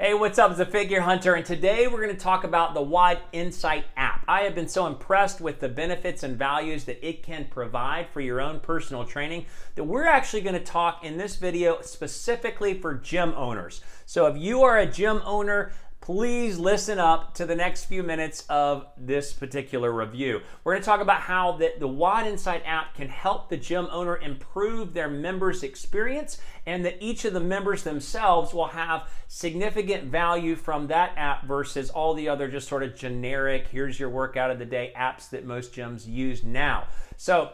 Hey, what's up? It's a Figure Hunter, and today we're going to talk about the WOD Insight app. I have been so impressed with the benefits and values that it can provide for your own personal training that we're actually going to talk in this video specifically for gym owners. So if you are a gym owner, please listen up to the next few minutes of this particular review. We're going to talk about how the WOD Insight app can help the gym owner improve their members' experience, and that each of the members themselves will have significant value from that app versus all the other just sort of generic, here's your workout of the day apps that most gyms use now. So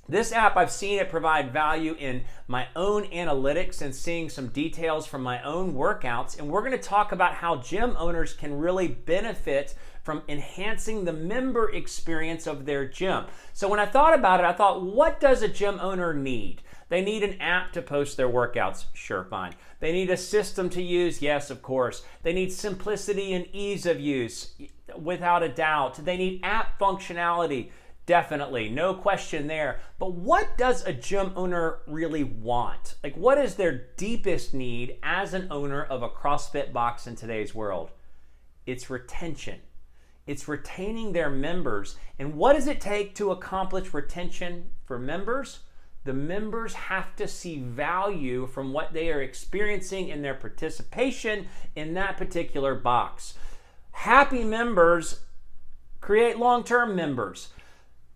this app, I've seen it provide value in my own analytics and seeing some details from my own workouts. And we're going to talk about how gym owners can really benefit from enhancing the member experience of their gym. So when I thought about it, I thought, what does a gym owner need? They need an app to post their workouts. Sure, fine. They need a system to use. Yes, of course. They need simplicity and ease of use, without a doubt. They need app functionality. Definitely, no question there. But what does a gym owner really want? Like, what is their deepest need as an owner of a CrossFit box in today's world? It's retention. It's retaining their members. And what does it take to accomplish retention for members? The members have to see value from what they are experiencing in their participation in that particular box. Happy members create long-term members.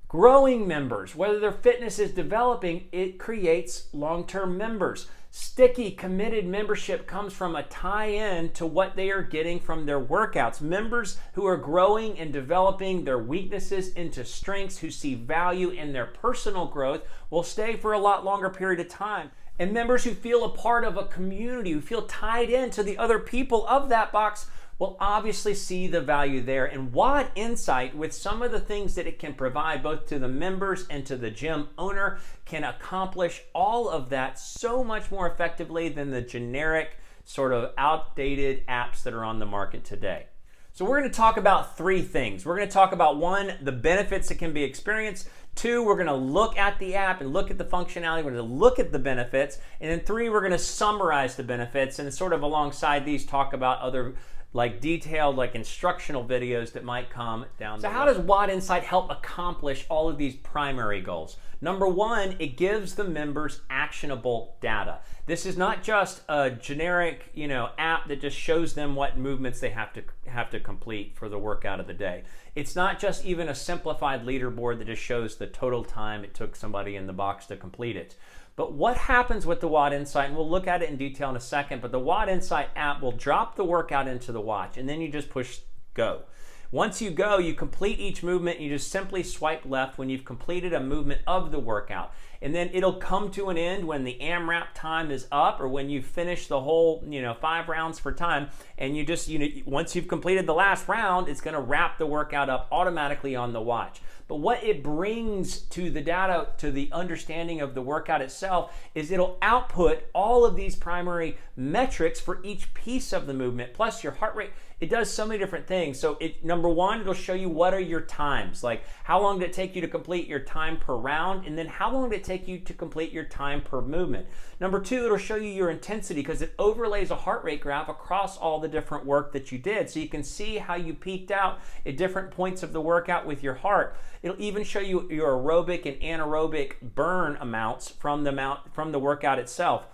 Growing members, whether their fitness is developing, it creates long-term members. Sticky, committed membership comes from a tie-in to what they are getting from their workouts. Members who are growing and developing their weaknesses into strengths, who see value in their personal growth, will stay for a lot longer period of time. And members who feel a part of a community, who feel tied in to the other people of that box, will obviously see the value there. And WOD Insight, with some of the things that it can provide both to the members and to the gym owner, can accomplish all of that so much more effectively than the generic sort of outdated apps that are on the market today. So we're going to talk about three things. We're going to talk about, one, the benefits that can be experienced. Two, we're going to look at the app and look at the functionality. We're going to look at the benefits. And then three, we're going to summarize the benefits and sort of alongside these talk about other detailed instructional videos that might come down the road. So how does WOD Insight help accomplish all of these primary goals? Number one, it gives the members actionable data. This is not just a generic, app that just shows them what movements they have to complete for the workout of the day. It's not just even a simplified leaderboard that just shows the total time it took somebody in the box to complete it. But what happens with the WOD Insight, and we'll look at it in detail in a second, but the WOD Insight app will drop the workout into the watch, and then you just push go. Once you go, you complete each movement, and you just simply swipe left when you've completed a movement of the workout. And then it'll come to an end when the AMRAP time is up, or when you finish the whole 5 rounds for time, and you just once you've completed the last round, it's going to wrap the workout up automatically on the watch. But what it brings to the data, to the understanding of the workout itself, is it'll output all of these primary metrics for each piece of the movement, plus your heart rate. It does so many different things. So number one, it'll show you what are your times, like how long did it take you to complete your time per round, and then how long did it take you to complete your time per movement. Number two, it'll show you your intensity because it overlays a heart rate graph across all the different work that you did. So you can see how you peaked out at different points of the workout with your heart. It'll even show you your aerobic and anaerobic burn amounts from the workout itself.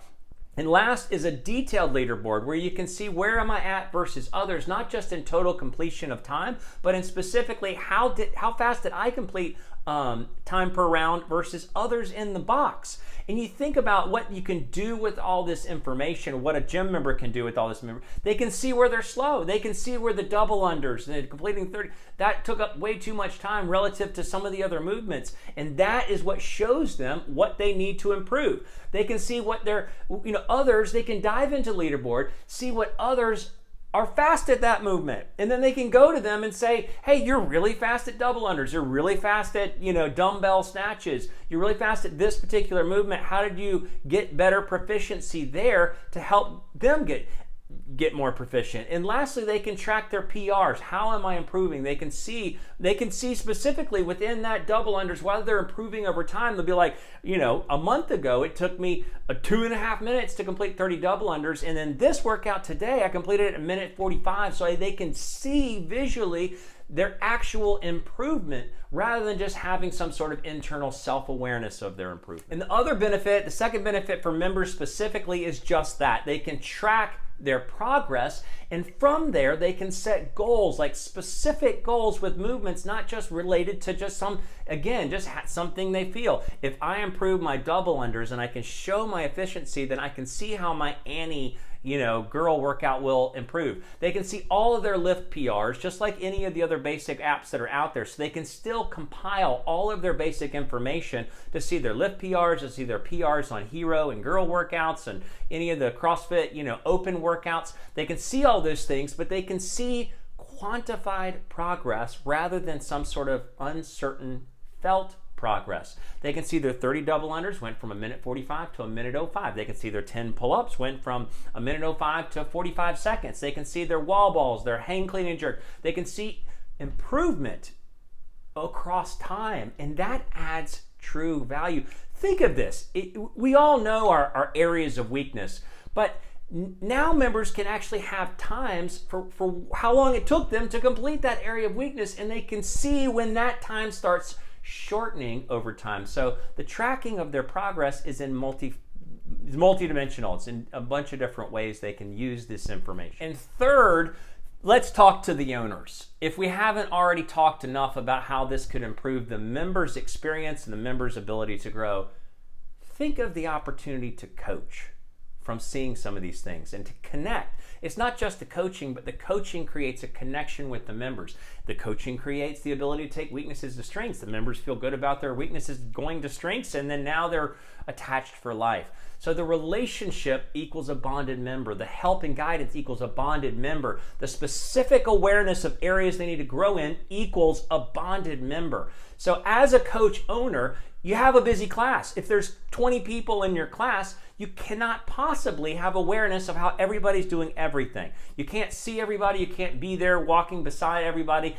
And last is a detailed leaderboard where you can see where am I at versus others, not just in total completion of time, but in specifically how fast did I complete time per round versus others in the box. And you think about what you can do with all this information, what a gym member can do with all this. They can see where they're slow. They can see where the double unders and completing 30, that took up way too much time relative to some of the other movements. And that is what shows them what they need to improve. They can see what others, they can dive into leaderboard, see what others are fast at that movement. And then they can go to them and say, hey, you're really fast at double unders. You're really fast at, dumbbell snatches. You're really fast at this particular movement. How did you get better proficiency there to help them get? get more proficient. And lastly, they can track their PRs. How am I improving? They can see specifically within that double unders whether they're improving over time. They'll be like, a month ago it took me 2.5 minutes to complete 30 double unders, and then this workout today I completed it in 1:45. So they can see visually their actual improvement rather than just having some sort of internal self-awareness of their improvement. And the second benefit for members specifically is just that. They can track their progress, and from there they can set goals, like specific goals with movements, not just related to just something they feel. If I improve my double unders and I can show my efficiency, then I can see how my Annie girl workout will improve. They can see all of their lift PRs, just like any of the other basic apps that are out there. So they can still compile all of their basic information to see their lift PRs, to see their PRs on hero and girl workouts and any of the CrossFit, open workouts. They can see all those things, but they can see quantified progress rather than some sort of uncertain felt progress. They can see their 30 double unders went from 1:45 to 1:05. They can see their 10 pull-ups went from 1:05 to 45 seconds. They can see their wall balls, their hang clean and jerk. They can see improvement across time, and that adds true value. Think of this. We all know our areas of weakness, but now members can actually have times for how long it took them to complete that area of weakness, and they can see when that time starts shortening over time. So the tracking of their progress is multidimensional. It's in a bunch of different ways they can use this information. And third, let's talk to the owners. If we haven't already talked enough about how this could improve the members' experience and the members' ability to grow, think of the opportunity to coach from seeing some of these things and to connect. It's not just the coaching, but the coaching creates a connection with the members. The coaching creates the ability to take weaknesses to strengths. The members feel good about their weaknesses going to strengths, and then now they're attached for life. So the relationship equals a bonded member. The help and guidance equals a bonded member. The specific awareness of areas they need to grow in equals a bonded member. So as a coach owner, you have a busy class. If there's 20 people in your class, you cannot possibly have awareness of how everybody's doing everything. You can't see everybody, you can't be there walking beside everybody,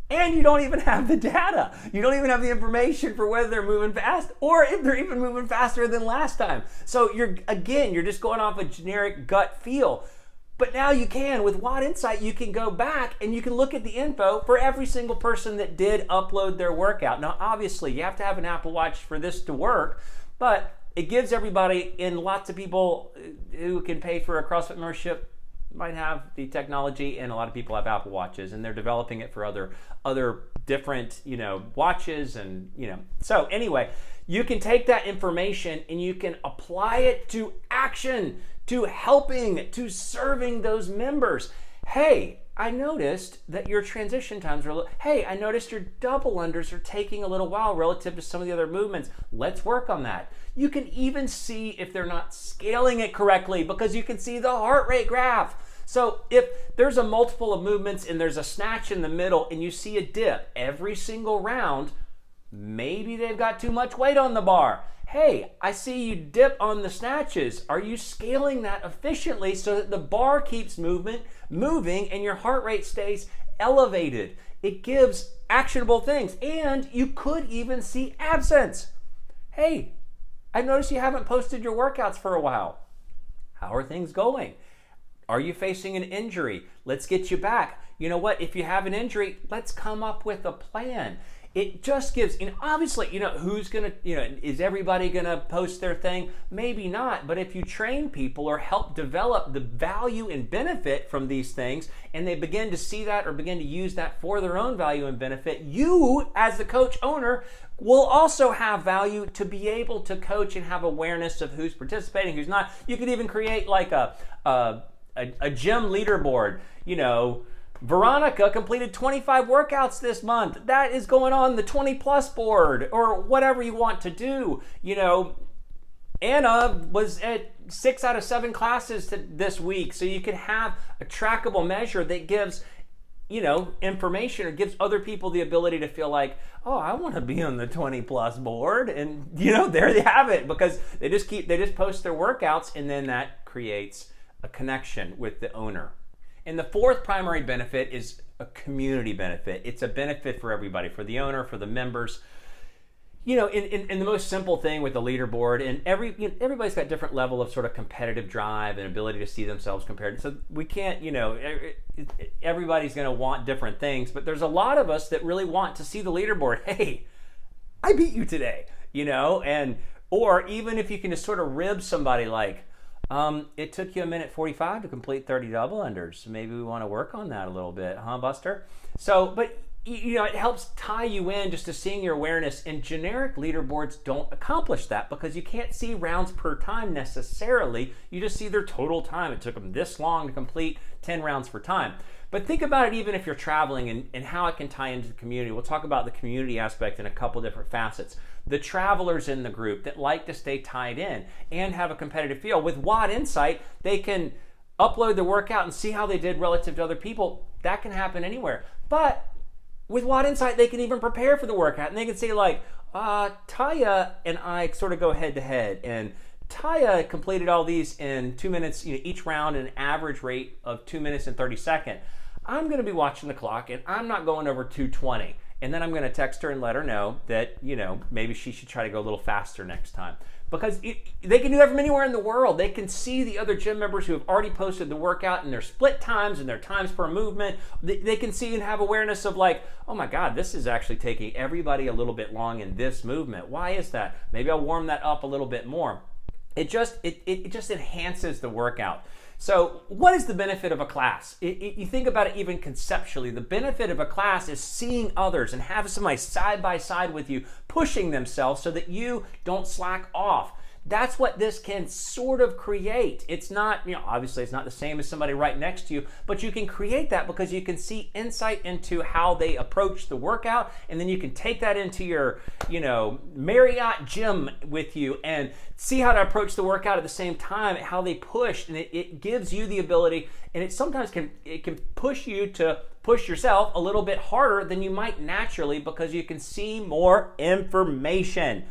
and you don't even have the data. You don't even have the information for whether they're moving fast or if they're even moving faster than last time. So you're just going off a generic gut feel. But now you can, with WOD Insight, you can go back and you can look at the info for every single person that did upload their workout. Now, obviously, you have to have an Apple Watch for this to work, but it gives everybody, and lots of people who can pay for a CrossFit membership might have the technology, and a lot of people have Apple Watches, and they're developing it for other different, watches, and, So anyway, you can take that information and you can apply it to action, to helping, to serving those members. Hey, I noticed that your transition times are hey, I noticed your double unders are taking a little while relative to some of the other movements. Let's work on that. You can even see if they're not scaling it correctly because you can see the heart rate graph. So if there's a multiple of movements and there's a snatch in the middle and you see a dip every single round, maybe they've got too much weight on the bar. Hey, I see you dip on the snatches. Are you scaling that efficiently so that the bar keeps moving and your heart rate stays elevated? It gives actionable things, and you could even see absence. Hey, I noticed you haven't posted your workouts for a while. How are things going? Are you facing an injury? Let's get you back. You know what? If you have an injury, let's come up with a plan. It just gives, obviously, who's going to, is everybody going to post their thing? Maybe not. But if you train people or help develop the value and benefit from these things, and they begin to see that or begin to use that for their own value and benefit, you, as the coach owner, will also have value to be able to coach and have awareness of who's participating, who's not. You could even create like a gym leaderboard, Veronica completed 25 workouts this month. That is going on the 20 plus board, or whatever you want to do. Anna was at 6 out of 7 classes this week. So you can have a trackable measure that gives, information, or gives other people the ability to feel like, oh, I want to be on the 20 plus board. And, there they have it, because they just post their workouts, and then that creates a connection with the owner. And the fourth primary benefit is a community benefit. It's a benefit for everybody, for the owner, for the members. In the most simple thing with the leaderboard, and everybody's got different level of sort of competitive drive and ability to see themselves compared. So we can't, everybody's going to want different things, but there's a lot of us that really want to see the leaderboard. Hey, I beat you today, or even if you can just sort of rib somebody like, it took you 1:45 to complete 30 double unders. Maybe we want to work on that a little bit, huh, Buster? So, but it helps tie you in just to seeing your awareness, and generic leaderboards don't accomplish that because you can't see rounds per time necessarily. You just see their total time. It took them this long to complete 10 rounds per time. But think about it even if you're traveling and how it can tie into the community. We'll talk about the community aspect in a couple different facets. The travelers in the group that like to stay tied in and have a competitive feel. With WOD Insight, they can upload their workout and see how they did relative to other people. That can happen anywhere. But with WOD Insight, they can even prepare for the workout, and they can say like, Taya and I sort of go head to head, and Taya completed all these in 2 minutes, each round at an average rate of 2 minutes and 30 seconds. I'm going to be watching the clock, and I'm not going over 2:20. And then I'm going to text her and let her know that, maybe she should try to go a little faster next time. Because they can do that from anywhere in the world. They can see the other gym members who have already posted the workout and their split times and their times per movement. They can see and have awareness of like, oh my God, this is actually taking everybody a little bit long in this movement. Why is that? Maybe I'll warm that up a little bit more. It just enhances the workout. So what is the benefit of a class? You think about it even conceptually. The benefit of a class is seeing others and having somebody side by side with you, pushing themselves so that you don't slack off. That's what this can sort of create. It's not, obviously it's not the same as somebody right next to you, but you can create that because you can see insight into how they approach the workout, and then you can take that into your, Marriott gym with you and see how to approach the workout at the same time, how they push, and it gives you the ability, and it sometimes can push you to push yourself a little bit harder than you might naturally because you can see more information.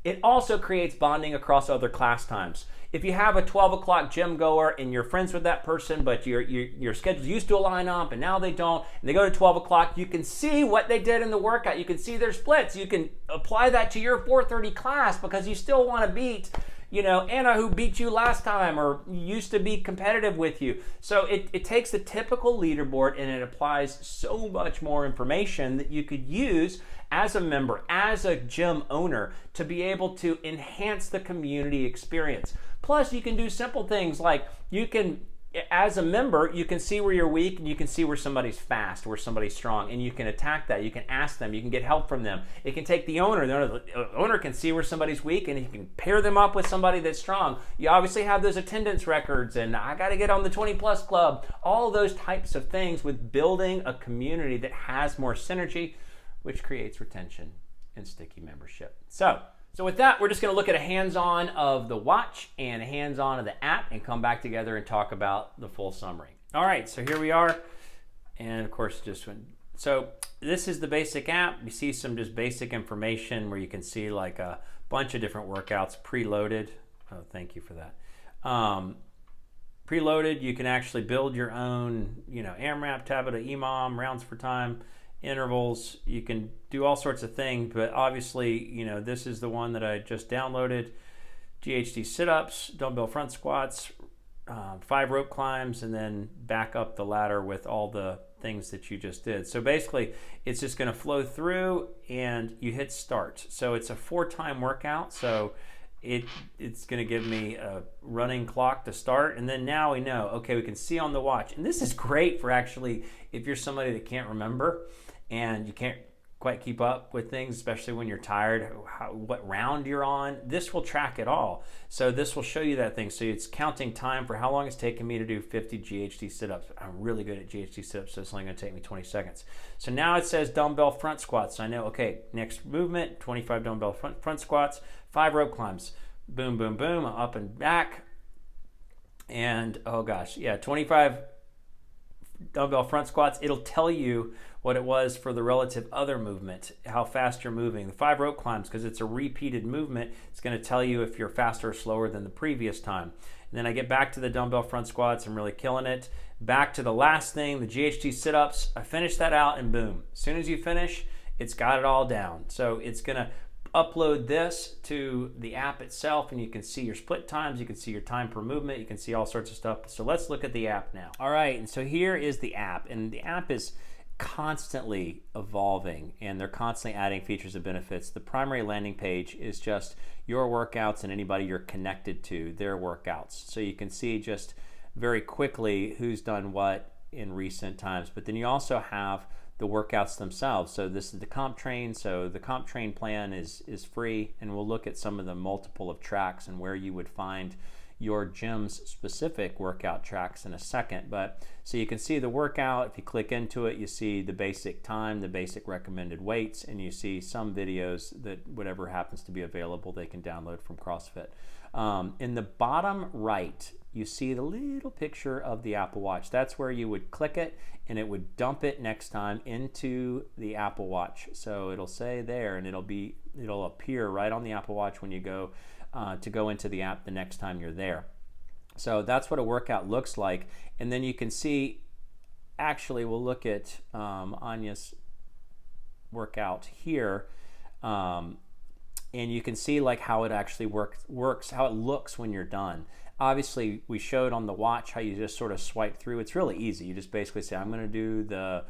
It also creates bonding across other class times. If you have a 12 o'clock gym goer and you're friends with that person, but your schedules used to line up and now they don't, and they go to 12 o'clock, you can see what they did in the workout. You can see their splits. You can apply that to your 4:30 class because you still want to beat, Anna who beat you last time or used to be competitive with you. So it takes the typical leaderboard and it applies so much more information that you could use as a member, as a gym owner, to be able to enhance the community experience. Plus, you can do simple things like as a member, you can see where you're weak and you can see where somebody's fast, where somebody's strong, and you can attack that. You can ask them, you can get help from them. It can take the owner. The owner can see where somebody's weak and he can pair them up with somebody that's strong. You obviously have those attendance records and I got to get on the 20 plus club. All those types of things with building a community that has more synergy, which creates retention and sticky membership. So with that, we're just going to look at a hands-on of the watch and a hands-on of the app and come back together and talk about the full summary. All right, so here we are. And of course, so this is the basic app. You see some just basic information where you can see like a bunch of different workouts preloaded. Oh, thank you for that. Preloaded, you can actually build your own, AMRAP, Tabata, EMOM, rounds per time, intervals. You can do all sorts of things, but obviously, this is the one that I just downloaded. GHD sit-ups, dumbbell front squats, 5 rope climbs, and then back up the ladder with all the things that you just did. So basically, it's just going to flow through and you hit start. So it's a 4-time workout. So it's going to give me a running clock to start. And then now we know, okay, we can see on the watch. And this is great for actually, if you're somebody that can't remember and you can't quite keep up with things, especially when you're tired, what round you're on, this will track it all. So this will show you that thing. So it's counting time for how long it's taken me to do 50 GHD sit-ups. I'm really good at GHD sit-ups, so it's only going to take me 20 seconds. So now it says dumbbell front squats. So I know, okay, next movement, 25 dumbbell front squats, 5 rope climbs. Boom, boom, boom, up and back. And, oh gosh, yeah, 25 dumbbell front squats. It'll tell you what it was for the relative other movement, how fast you're moving. The 5 rope climbs, because it's a repeated movement, it's going to tell you if you're faster or slower than the previous time. And then I get back to the dumbbell front squats. I'm really killing it. Back to the last thing, the GHD sit-ups. I finish that out and boom. As soon as you finish, it's got it all down. So it's going to upload this to the app itself, and you can see your split times, you can see your time per movement, you can see all sorts of stuff. So let's look at the app now. All right, and so here is the app, and the app is constantly evolving, and they're constantly adding features and benefits. The primary landing page is just your workouts and anybody you're connected to, their workouts. So you can see just very quickly who's done what in recent times, but then you also have the workouts themselves. So this is the comp train. So the comp train plan is free, and we'll look at some of the multiple of tracks and where you would find your gym's specific workout tracks in a second. But so you can see the workout. If you click into it, you see the basic time, the basic recommended weights, and you see some videos that whatever happens to be available they can download from CrossFit. In the bottom right, you see the little picture of the Apple Watch. That's where you would click it, and it would dump it next time into the Apple Watch. So it'll say there, and it'll appear right on the Apple Watch when you go to go into the app the next time you're there. So that's what a workout looks like. And then you can see, actually, we'll look at Anya's workout here. And you can see like how it actually works, how it looks when you're done. Obviously, we showed on the watch how you just sort of swipe through. It's really easy. You just basically say, I'm going to do the,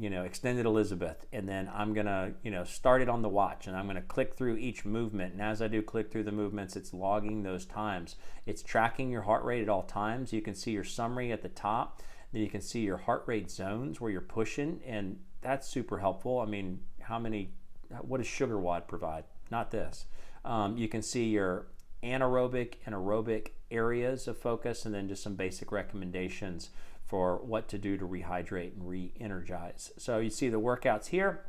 extended Elizabeth, and then I'm going to, start it on the watch, and I'm going to click through each movement. And as I do click through the movements, it's logging those times. It's tracking your heart rate at all times. You can see your summary at the top. Then you can see your heart rate zones where you're pushing, and that's super helpful. I mean, what does Sugar WOD provide? Not this. You can see your anaerobic and aerobic areas of focus, and then just some basic recommendations for what to do to rehydrate and re-energize. So you see the workouts here.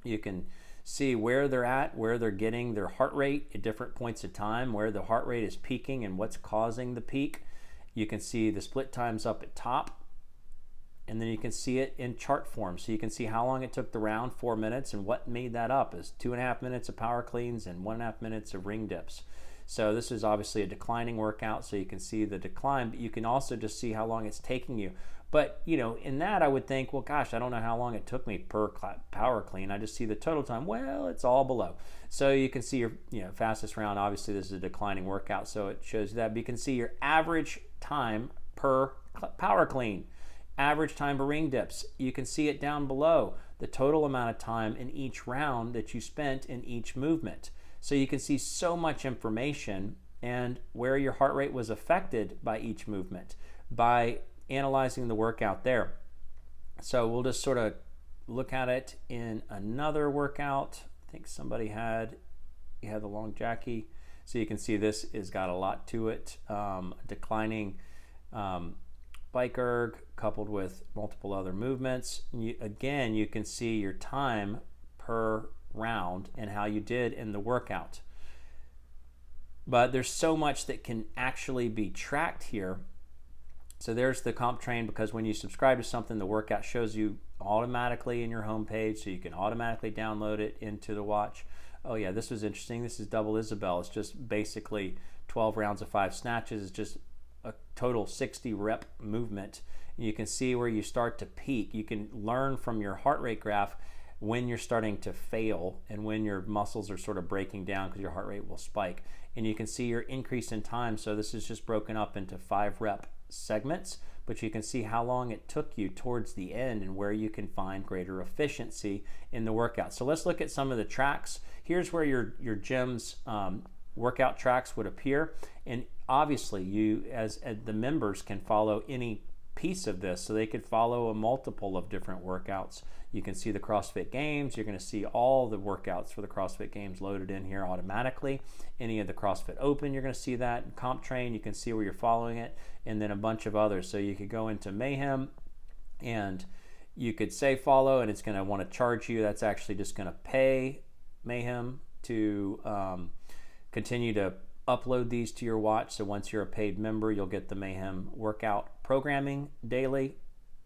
You can see where they're at, where they're getting their heart rate at different points of time, where the heart rate is peaking and what's causing the peak. You can see the split times up at top, and then you can see it in chart form. So you can see how long it took the round, 4 minutes, and what made that up is 2.5 minutes of power cleans and 1.5 minutes of ring dips. So this is obviously a declining workout, so you can see the decline, but you can also just see how long it's taking you. But, in that I would think, well, gosh, I don't know how long it took me per power clean. I just see the total time. Well, it's all below. So you can see your fastest round. Obviously, this is a declining workout, so it shows you that. But you can see your average time per power clean. Average time per ring dips. You can see it down below, the total amount of time in each round that you spent in each movement. So you can see so much information and where your heart rate was affected by each movement by analyzing the workout there. So we'll just sort of look at it in another workout. I think somebody had the long Jackie. So you can see this has got a lot to it. Declining bike erg coupled with multiple other movements. Again, you can see your time per round and how you did in the workout. But there's so much that can actually be tracked here. So there's the comp train, because when you subscribe to something, the workout shows you automatically in your homepage, so you can automatically download it into the watch. Oh yeah, this was interesting. This is double Isabel. It's just basically 12 rounds of 5 snatches. It's just a total 60 rep movement. You can see where you start to peak. You can learn from your heart rate graph when you're starting to fail and when your muscles are sort of breaking down, because your heart rate will spike. And you can see your increase in time. So this is just broken up into 5 rep segments, but you can see how long it took you towards the end and where you can find greater efficiency in the workout. So let's look at some of the tracks. Here's where your gym's workout tracks would appear, and obviously you as the members can follow any piece of this, so they could follow a multiple of different workouts. You can see the CrossFit Games. You're going to see all the workouts for the CrossFit Games loaded in here automatically. Any of the CrossFit Open, you're going to see that. Comp Train, you can see where you're following it, and then a bunch of others. So you could go into Mayhem and you could say follow, and it's going to want to charge you. That's actually just going to pay Mayhem to continue to upload these to your watch. So once you're a paid member, you'll get the Mayhem workout programming daily.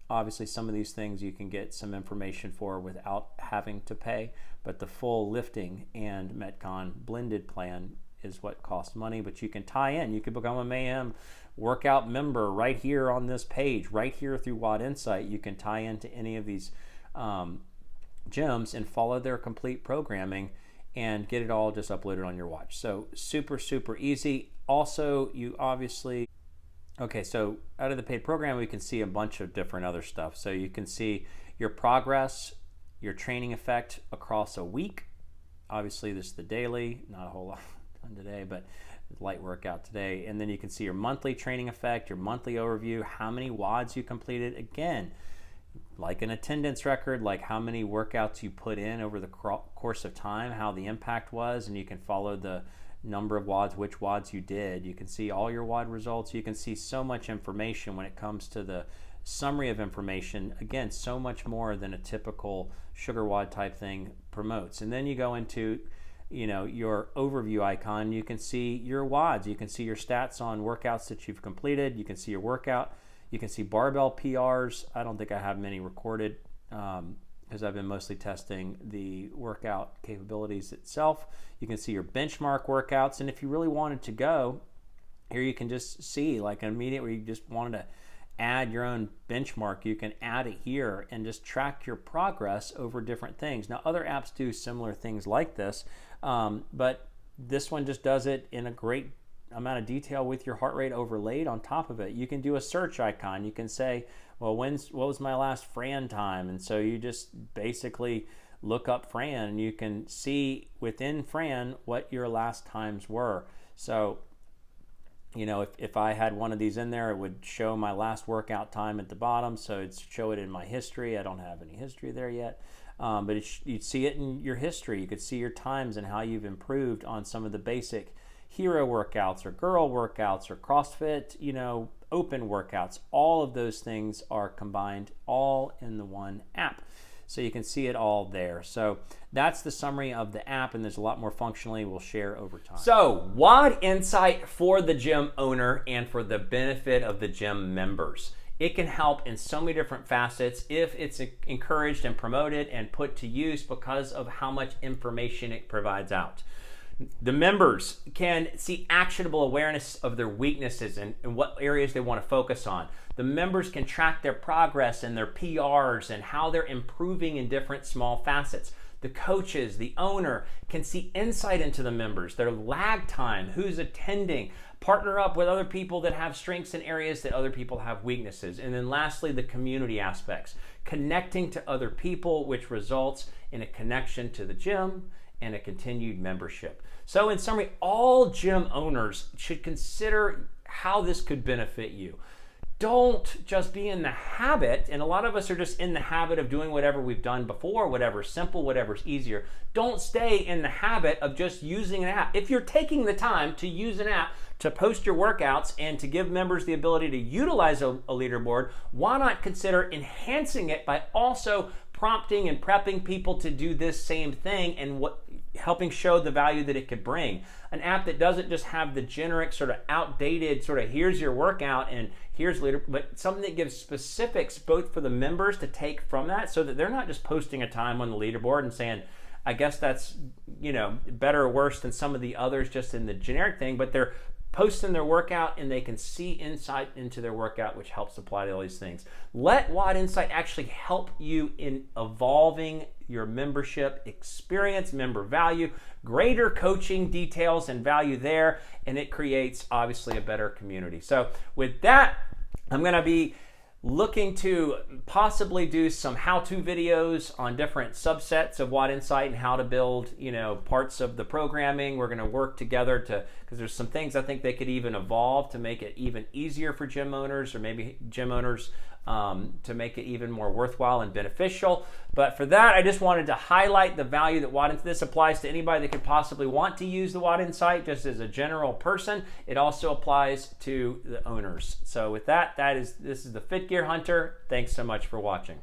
Obviously, some of these things you can get some information for without having to pay, but the full lifting and Metcon blended plan is what costs money. But you can tie in. You could become a Mayhem workout member right here on this page, right here through WOD Insight. You can tie into any of these gyms and follow their complete programming and get it all just uploaded on your watch. So super, super easy. Also, you obviously, okay, so out of the paid program, we can see a bunch of different other stuff. So you can see your progress, your training effect across a week. Obviously, this is the daily, not a whole lot done today, but light workout today. And then you can see your monthly training effect, your monthly overview, how many WODs you completed. Again, like an attendance record, like how many workouts you put in over the course of time, how the impact was, and you can follow the number of WODs, which WODs you did. You can see all your WOD results. You can see so much information when it comes to the summary of information. Again, so much more than a typical sugar WOD type thing promotes. And then you go into, you know, your overview icon. You can see your WODs. You can see your stats on workouts that you've completed. You can see your workout. You can see barbell PRs. I don't think I have many recorded because I've been mostly testing the workout capabilities itself. You can see your benchmark workouts. And if you really wanted to go, here you can just see like an immediate where you just wanted to add your own benchmark. You can add it here and just track your progress over different things. Now, other apps do similar things like this, but this one just does it in a great amount of detail with your heart rate overlaid on top of it. You can do a search icon. You can say, well, what was my last Fran time? And so you just basically look up Fran and you can see within Fran what your last times were. So, you know, if I had one of these in there, it would show my last workout time at the bottom. So it'd show it in my history. I don't have any history there yet. But you'd see it in your history. You could see your times and how you've improved on some of the basic hero workouts or girl workouts or CrossFit, you know, open workouts. All of those things are combined all in the one app. So you can see it all there. So that's the summary of the app, and there's a lot more functionally we'll share over time. So WOD Insight for the gym owner and for the benefit of the gym members. It can help in so many different facets if it's encouraged and promoted and put to use because of how much information it provides out. The members can see actionable awareness of their weaknesses and what areas they want to focus on. The members can track their progress and their PRs and how they're improving in different small facets. The coaches, the owner, can see insight into the members, their lag time, who's attending, partner up with other people that have strengths in areas that other people have weaknesses. And then lastly, the community aspects, connecting to other people, which results in a connection to the gym and a continued membership. So in summary, all gym owners should consider how this could benefit you. Don't just be in the habit, and a lot of us are just in the habit of doing whatever we've done before, whatever's simple, whatever's easier. Don't stay in the habit of just using an app. If you're taking the time to use an app to post your workouts and to give members the ability to utilize a leaderboard, why not consider enhancing it by also prompting and prepping people to do this same thing and helping show the value that it could bring. An app that doesn't just have the generic sort of outdated sort of here's your workout and here's leader, but something that gives specifics both for the members to take from that so that they're not just posting a time on the leaderboard and saying, I guess that's, you know, better or worse than some of the others just in the generic thing, but they're posting their workout and they can see insight into their workout, which helps apply to all these things. Let WOD Insight actually help you in evolving your membership experience, member value, greater coaching details and value there, and it creates obviously a better community. So with that, I'm going to be looking to possibly do some how-to videos on different subsets of WOD Insight and how to build, you know, parts of the programming. We're going to work together because there's some things I think they could even evolve to make it even easier for gym owners, or maybe gym owners to make it even more worthwhile and beneficial. But for that, I just wanted to highlight the value that WOD Insight, this applies to anybody that could possibly want to use the WOD Insight just as a general person. It also applies to the owners. So with that, this is the Fit Gear Hunter. Thanks so much for watching.